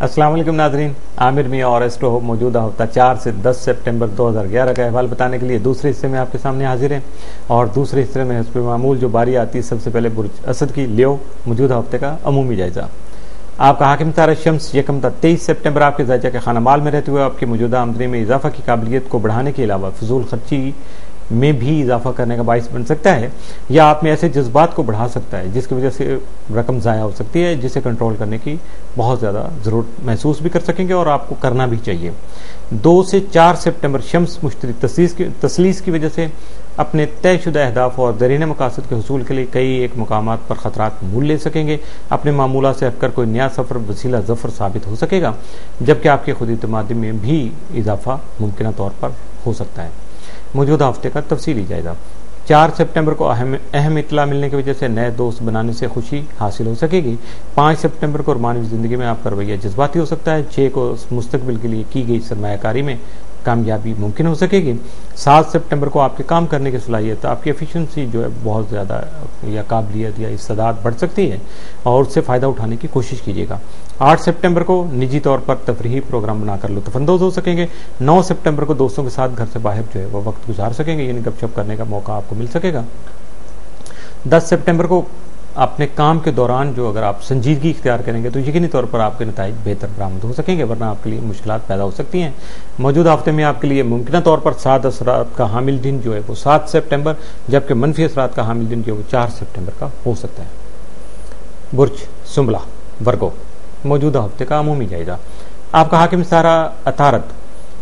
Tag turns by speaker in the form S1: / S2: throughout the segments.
S1: السلام علیکم ناظرین، عامر میاں اور ایسٹرو ہوپ موجودہ ہفتہ 4 سے 10 سپٹمبر 2011 کا احوال بتانے کے لیے دوسرے حصے میں آپ کے سامنے حاضر ہیں، اور دوسرے حصے میں حسب معمول جو باری آتی ہے سب سے پہلے برج اسد کی لیو موجودہ ہفتے کا عمومی جائزہ۔ آپ کا حاکم ستارہ شمس یکم تا 23 سپٹمبر آپ کے ذائقہ کے خانہ مال میں رہتے ہوئے آپ کی موجودہ آمدنی میں اضافہ کی قابلیت کو بڑھانے کے علاوہ فضول خرچی میں بھی اضافہ کرنے کا باعث بن سکتا ہے، یا آپ میں ایسے جذبات کو بڑھا سکتا ہے جس کی وجہ سے رقم ضائع ہو سکتی ہے، جسے کنٹرول کرنے کی بہت زیادہ ضرورت محسوس بھی کر سکیں گے اور آپ کو کرنا بھی چاہیے۔ 2 سے 4 سپٹمبر شمس مشتری تسلیس کی وجہ سے اپنے طے شدہ اہداف اور دیرینہ مقاصد کے حصول کے لیے کئی ایک مقامات پر خطرات مول لے سکیں گے۔ اپنے معمولات سے ہٹ کر کوئی نیا سفر وسیلہ ظفر ثابت ہو سکے گا، جبکہ آپ کی خود اعتمادی میں بھی اضافہ ممکنہ طور پر ہو سکتا ہے۔ موجودہ ہفتے کا تفصیلی جائزہ۔ 4 سپٹمبر کو اہم اطلاع ملنے کی وجہ سے نئے دوست بنانے سے خوشی حاصل ہو سکے گی۔ 5 سپٹمبر کو رومانوی زندگی میں آپ کا رویہ جذباتی ہو سکتا ہے۔ 6 کو مستقبل کے لیے کی گئی سرمایہ کاری میں کامیابی ممکن ہو سکے گی۔ 7 سپٹمبر کو آپ کے کام کرنے کی صلاحیت، آپ کی ایفیشنسی جو ہے بہت زیادہ یا قابلیت یا استعداد بڑھ سکتی ہے اور اس سے فائدہ اٹھانے کی کوشش کیجیے گا۔ 8 سپٹمبر کو نجی طور پر تفریحی پروگرام بنا کر لطف اندوز ہو سکیں گے۔ 9 سپٹمبر کو دوستوں کے ساتھ گھر سے باہر جو ہے وہ وقت گزار سکیں گے، یعنی گپ شپ کرنے کا موقع آپ کو مل سکے گا۔ 10 سپٹمبر کو اپنے کام کے دوران جو اگر آپ سنجیدگی اختیار کریں گے تو یقینی طور پر آپ کے نتائج بہتر برآمد ہو سکیں گے، ورنہ آپ کے لیے مشکلات پیدا ہو سکتی ہیں۔ موجودہ ہفتے میں آپ کے لیے ممکنہ طور پر 7 اثرات کا حامل دن جو ہے وہ 7 سپٹمبر، جبکہ منفی اثرات کا حامل دن جو ہے وہ 4 سپٹمبر کا ہو سکتا ہے۔ برج سنبلہ ورگو موجودہ ہفتے کا عمومی جائزہ۔ آپ کا حاکم ستارہ عطارد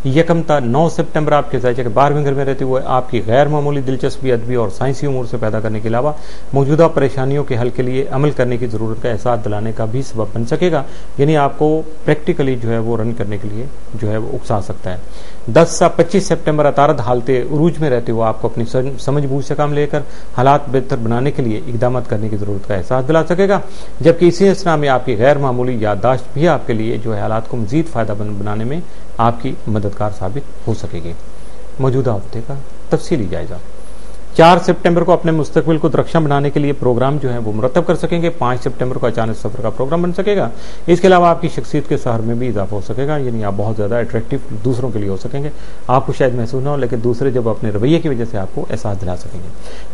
S1: یکم تا 9 سپٹمبر آپ کے ذائقہ کے 12ویں گھر میں رہتے ہوئے آپ کی غیر معمولی دلچسپی ادبی اور سائنسی امور سے پیدا کرنے کے علاوہ موجودہ پریشانیوں کے حل کے لیے عمل کرنے کی ضرورت کا احساس دلانے کا بھی سبب بن سکے گا، یعنی آپ کو پریکٹیکلی جو ہے وہ رن کرنے کے لیے جو ہے وہ اکسا سکتا ہے۔ 10 سے 25 سپٹمبر عطارد حالت عروج میں رہتے ہوئے آپ کو اپنی سمجھ بوجھ سے کام لے کر حالات بہتر بنانے کے لیے اقدامات کرنے کی ضرورت کا احساس دلا سکے گا، جبکہ اسی اثنا میں آپ کی غیر معمولی یادداشت بھی آپ کے لیے جو ہے حالات کو مزید فائدہ بنانے میں آپ کی مددگار ثابت ہو سکے گی۔ موجودہ ہفتے کا تفصیلی جائزہ۔ 4 سپٹمبر کو اپنے مستقبل کو درخشاں بنانے کے لیے پروگرام جو ہے وہ مرتب کر سکیں گے۔ 5 سپٹمبر کو اچانک سفر کا پروگرام بن سکے گا۔ اس کے علاوہ آپ کی شخصیت کے سحر میں بھی اضافہ ہو سکے گا، یعنی آپ بہت زیادہ اٹریکٹیو دوسروں کے لیے ہو سکیں گے۔ آپ کو شاید محسوس نہ ہو لیکن دوسرے جب اپنے رویے کی وجہ سے آپ کو احساس دلا سکیں گے۔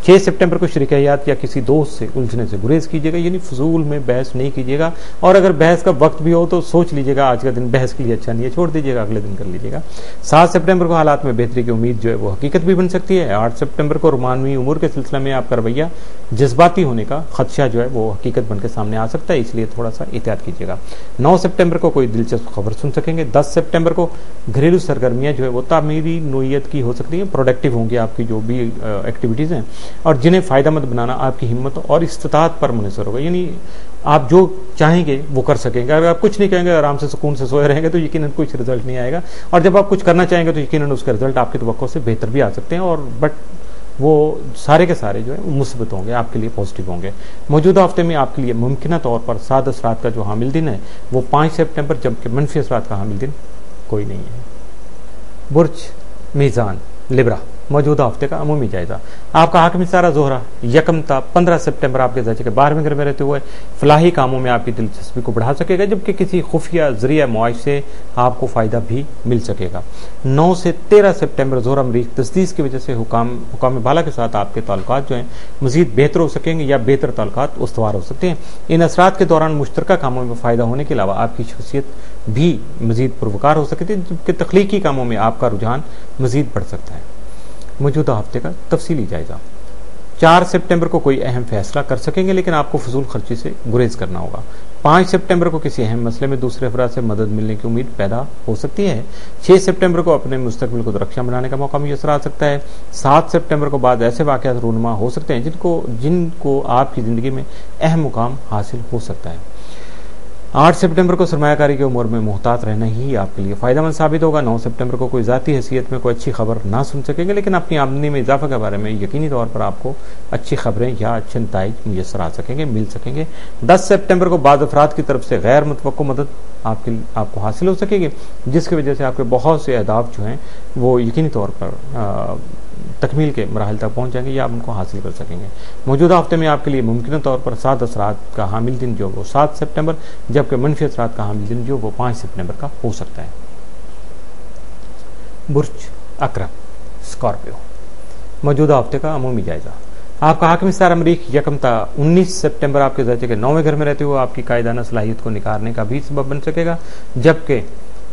S1: 6 سپٹمبر کو شریک حیات یا کسی دوست سے الجھنے سے گریز کیجیے گا، یعنی فضول میں بحث نہیں کیجیے گا، اور اگر بحث کا وقت بھی ہو تو سوچ لیجیے گا آج کا دن بحث کے لیے اچھا نہیں ہے، چھوڑ دیجیے گا، اگلے دن کر لیجیے گا۔ 7 سپٹمبر کو حالات میں بہتری کی امید جو ہے وہ حقیقت بھی بن سکتی ہے۔ 8 سپٹمبر کو رومانوی امور کے سلسلہ میں آپ کا رویہ جذباتی ہونے کا خدشہ جو ہے وہ حقیقت بن کے سامنے آ سکتا ہے، اس لیے تھوڑا سا احتیاط کیجیے گا۔ 9 سپٹمبر کو کوئی دلچسپ خبر سن سکیں گے۔ 10 سپٹمبر کو گھریلو سرگرمیاں جو ہے وہ تعمیری نوعیت کی ہو سکتی ہیں، پروڈکٹیو ہوں گی آپ کی جو بھی ایکٹیویٹیز ہیں، اور جنہیں فائدہ مند بنانا آپ کی ہمت اور استطاعت پر منحصر ہوگا، یعنی آپ جو چاہیں گے وہ کر سکیں گے۔ اگر آپ کچھ نہیں کہیں گے، آرام سے سکون سے سوئے رہیں گے تو یقیناً کچھ رزلٹ نہیں آئے گا، اور جب آپ کچھ کرنا چاہیں گے تو یقیناً اس کا رزلٹ آپ کی توقع سے بہتر بھی آ سکتے ہیں، اور بٹ وہ سارے کے سارے جو ہے مثبت ہوں گے، آپ کے لیے پازیٹیو ہوں گے۔ موجودہ ہفتے میں آپ کے لیے ممکنہ طور پر 7 اثرات کا جو حامل دن ہے وہ 5 سپٹمبر، جبکہ منفی اثرات کا حامل دن کوئی نہیں ہے۔ برج میزان لبرا موجودہ ہفتے کا عمومی جائزہ۔ آپ کا حاکم ستارہ زہرہ یکم تا 15 سپٹمبر آپ کے ذائقہ کے 12ویں گھر میں رہتے ہوئے فلاحی کاموں میں آپ کی دلچسپی کو بڑھا سکے گا، جبکہ کسی خفیہ ذریعہ معاش سے آپ کو فائدہ بھی مل سکے گا۔ 9 سے 13 سپٹمبر زہرہ مریخ تسدیس کی وجہ سے حکام بالا کے ساتھ آپ کے تعلقات جو ہیں مزید بہتر ہو سکیں گے، یا بہتر تعلقات استوار ہو سکتے ہیں۔ ان اثرات کے دوران مشترکہ کاموں میں فائدہ ہونے کے علاوہ آپ کی شخصیت بھی مزید پروکار ہو سکتی ہے، جبکہ تخلیقی کاموں میں آپ کا رجحان مزید بڑھ سکتا ہے۔ موجودہ ہفتے کا تفصیلی جائزہ۔ 4 سپٹمبر کو کوئی اہم فیصلہ کر سکیں گے، لیکن آپ کو فضول خرچی سے گریز کرنا ہوگا۔ 5 سپٹمبر کو کسی اہم مسئلے میں دوسرے افراد سے مدد ملنے کی امید پیدا ہو سکتی ہے۔ 6 سپٹمبر کو اپنے مستقبل کو درخشاں بنانے کا موقع میسر آ سکتا ہے۔ 7 سپٹمبر کو بعد ایسے واقعات رونما ہو سکتے ہیں جن کو آپ کی زندگی میں اہم مقام حاصل ہو سکتا ہے۔ 8 سپٹمبر کو سرمایہ کاری کے امور میں محتاط رہنا ہی آپ کے لیے فائدہ مند ثابت ہوگا۔ 9 سپٹمبر کو کوئی ذاتی حیثیت میں کوئی اچھی خبر نہ سن سکیں گے، لیکن اپنی آمدنی میں اضافہ کے بارے میں یقینی طور پر آپ کو اچھی خبریں یا اچھے نتائج میسر آ سکیں گے، مل سکیں گے۔ 10 سپٹمبر کو بعض افراد کی طرف سے غیر متوقع مدد آپ کو حاصل ہو سکے گی، جس کی وجہ سے آپ کے بہت سے اہداف جو ہیں وہ یقینی طور پر تکمیل کے مراحل تک پہنچ جائیں گے یا آپ ان کو حاصل کر سکیں گے۔ موجودہ ہفتے میں آپ کے لیے ممکنہ طور پر 7 اثرات کا حامل دن جو وہ 7 سپٹمبر، جبکہ منفی اثرات کا حامل دن جو وہ 5 سپٹمبر کا ہو سکتا ہے۔ برج عقرب اسکارپیو، موجودہ ہفتے کا عمومی جائزہ۔ آپ کا حاکم ستارہ مریخ یکم تا 19 سپٹمبر آپ کے درجے کے 9ویں گھر میں رہتے ہوئے آپ کی قائدانہ صلاحیت کو نکھارنے کا بھی سبب بن سکے گا، جبکہ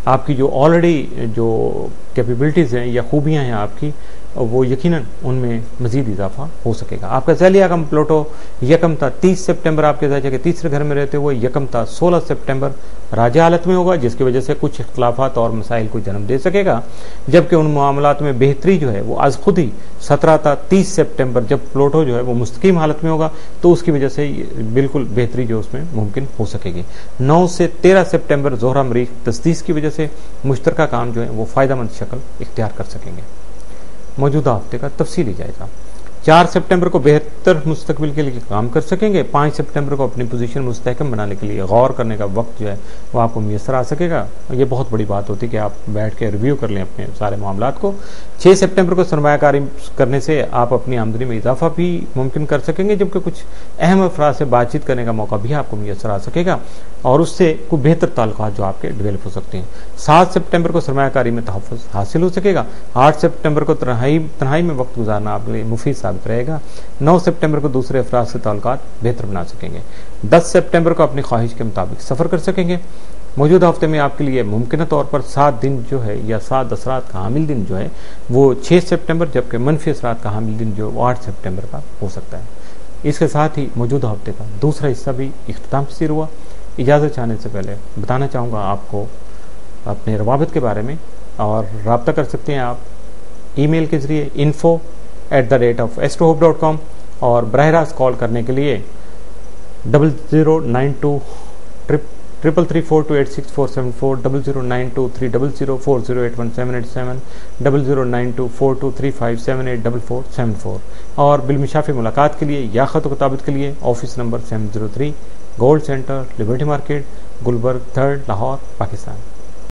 S1: آپ کی جو آلریڈی جو کیپیبلٹیز ہیں یا خوبیاں ہیں آپ کی، وہ یقیناً ان میں مزید اضافہ ہو سکے گا۔ آپ کا ذیلی حاکم پلوٹو یکم تا 30 سپٹمبر آپ کے درجے کے تیسرے گھر میں رہتے ہوئے یکم تا 16 سپٹمبر راجہ حالت میں ہوگا، جس کی وجہ سے کچھ اختلافات اور مسائل کو جنم دے سکے گا، جبکہ ان معاملات میں بہتری جو ہے وہ از خود ہی 17 تا 30 سپٹمبر جب پلوٹو جو ہے وہ مستقیم حالت میں ہوگا تو اس کی وجہ سے بالکل بہتری جو اس میں ممکن ہو سکے گی۔ 9 سے 13 سپٹمبر زہرہ مریخ تسدیس کی وجہ سے مشترکہ کام جو ہے وہ فائدہ مند شکل اختیار کر سکیں گے۔ موجودہ ہفتے کا تفصیلی جائزہ۔ 4 سپٹمبر کو بہتر مستقبل کے لیے کام کر سکیں گے۔ 5 سپٹمبر کو اپنی پوزیشن مستحکم بنانے کے لیے غور کرنے کا وقت جو ہے وہ آپ کو میسر آ سکے گا۔ یہ بہت بڑی بات ہوتی ہے کہ آپ بیٹھ کے ریویو کر لیں اپنے سارے معاملات کو۔ 6 سپٹمبر کو سرمایہ کاری کرنے سے آپ اپنی آمدنی میں اضافہ بھی ممکن کر سکیں گے، جبکہ کچھ اہم افراد سے بات چیت کرنے کا موقع بھی آپ کو میسر آ سکے گا اور اس سے کوئی بہتر تعلقات جو آپ کے ڈیولپ ہو سکتے ہیں۔ 7 سپٹمبر کو سرمایہ کاری میں تحفظ حاصل ہو سکے گا۔ 8 سپٹمبر کو تنہائی میں وقت گزارنا آپ کے لیے مفید ثابت رہے گا۔ 9 سپٹمبر کو دوسرے افراد سے تعلقات بہتر بنا سکیں گے۔ 10 سپٹمبر کو اپنی خواہش کے مطابق سفر کر سکیں گے۔ موجودہ ہفتے میں آپ کے لیے ممکنہ طور پر 7 دن جو ہے یا 7 اثرات کا حامل دن جو ہے وہ 6 سپٹمبر، جبکہ منفی اثرات کا حامل دن جو 8 سپٹمبر کا ہو سکتا ہے۔ اس کے ساتھ ہی موجودہ ہفتے کا دوسرا حصہ بھی اختتام پذیر ہوا۔ اجازت چاہنے سے پہلے بتانا چاہوں گا آپ کو اپنے روابط کے بارے میں، اور رابطہ کر سکتے ہیں آپ ای میل کے ذریعے info@astrohope.com، اور براہ راست کال کرنے کے لیے 00923334286474 00923004081787 00924235784474 اور بالمشافی ملاقات کے لیے یا خط و کتابت کے لیے office number 703 gold centre, Liberty market, Gulberg 3 Lahore, Pakistan.